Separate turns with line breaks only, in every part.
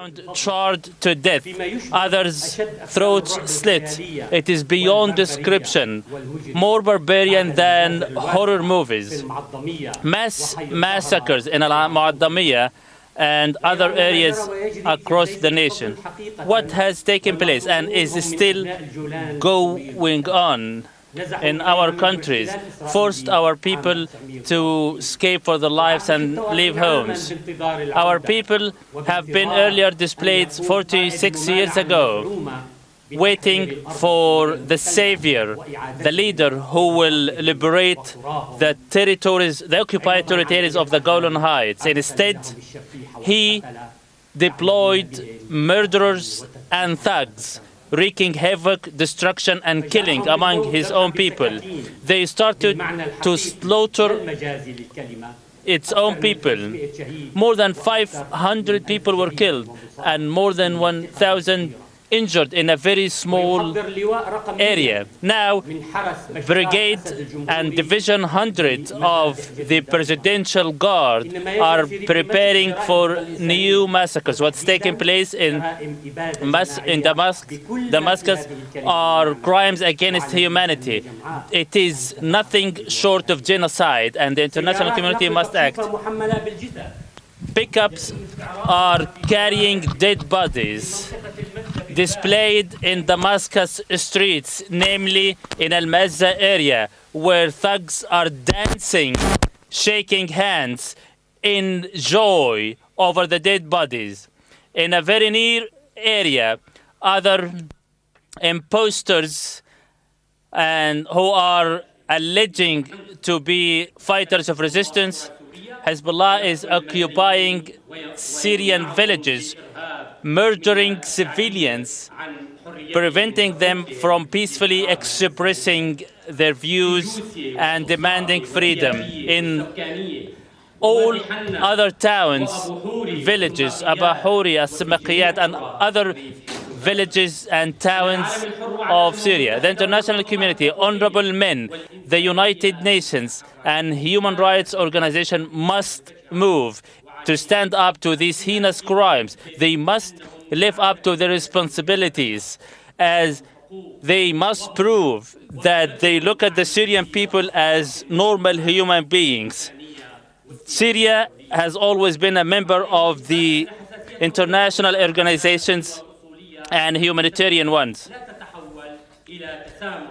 found charred to death, others throats slit. It is beyond description, more barbarian than horror movies. Mass massacres in Al-Mu'addamiyah and other areas across the nation. What has taken place and is still going on in our countries forced our people to escape for their lives and leave homes. Our people have been earlier displaced 46 years ago, waiting for the savior, the leader who will liberate the territories, the occupied territories of the Golan Heights. Instead, he deployed murderers and thugs, wreaking havoc, destruction, and killing among his own people. They started to slaughter its own people. More than 500 people were killed and more than 1,000 injured in a very small area. Now, Brigade and Division 100 of the Presidential Guard are preparing for new massacres. What's taking place in Damascus are crimes against humanity. It is nothing short of genocide, and the international community must act. Pickups are carrying dead bodies displayed in Damascus streets, namely in Al-Mazza area, where thugs are dancing, shaking hands in joy over the dead bodies. In a very near area, other imposters and who are alleging to be fighters of resistance, Hezbollah is occupying Syrian villages, murdering civilians, preventing them from peacefully expressing their views and demanding freedom. In all other towns, villages, Abahuri, As-Samakiyat, and other villages and towns of Syria. The international community, honorable men, the United Nations, and human rights organizations must move to stand up to these heinous crimes. They must live up to their responsibilities, as they must prove that they look at the Syrian people as normal human beings. Syria has always been a member of the international organizations and humanitarian ones.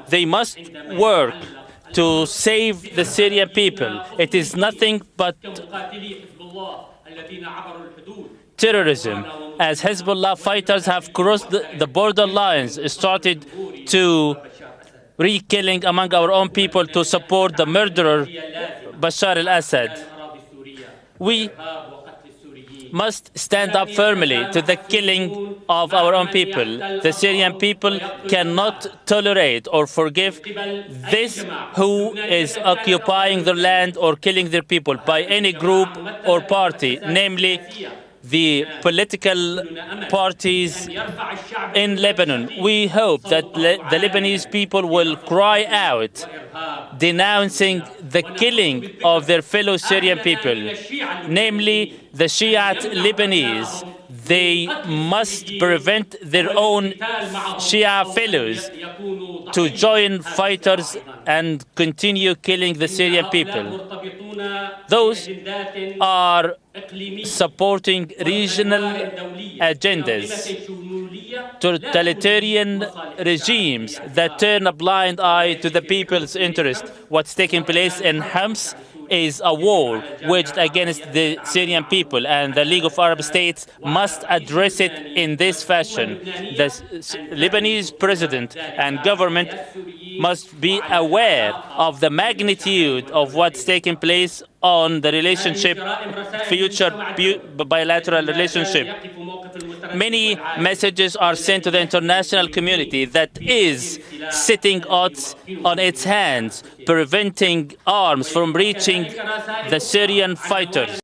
They must work to save the Syrian people. It is nothing but terrorism, as Hezbollah fighters have crossed the border lines, started to re-killing among our own people to support the murderer Bashar al-Assad. We must stand up firmly to the killing of our own people. The Syrian people cannot tolerate or forgive this who is occupying their land or killing their people by any group or party, namely the political parties in Lebanon. We hope that the Lebanese people will cry out, denouncing the killing of their fellow Syrian people, namely the Shiite Lebanese. They must prevent their own Shia fellows to join fighters and continue killing the Syrian people. Those are supporting regional agendas, totalitarian regimes that turn a blind eye to the people's interest. What's taking place in Homs is a war waged against the Syrian people, and the League of Arab States must address it in this fashion. The Lebanese president and government must be aware of the magnitude of what's taking place on the relationship, future bilateral relationship. Many messages are sent to the international community that is sitting on its hands, preventing arms from reaching the Syrian fighters.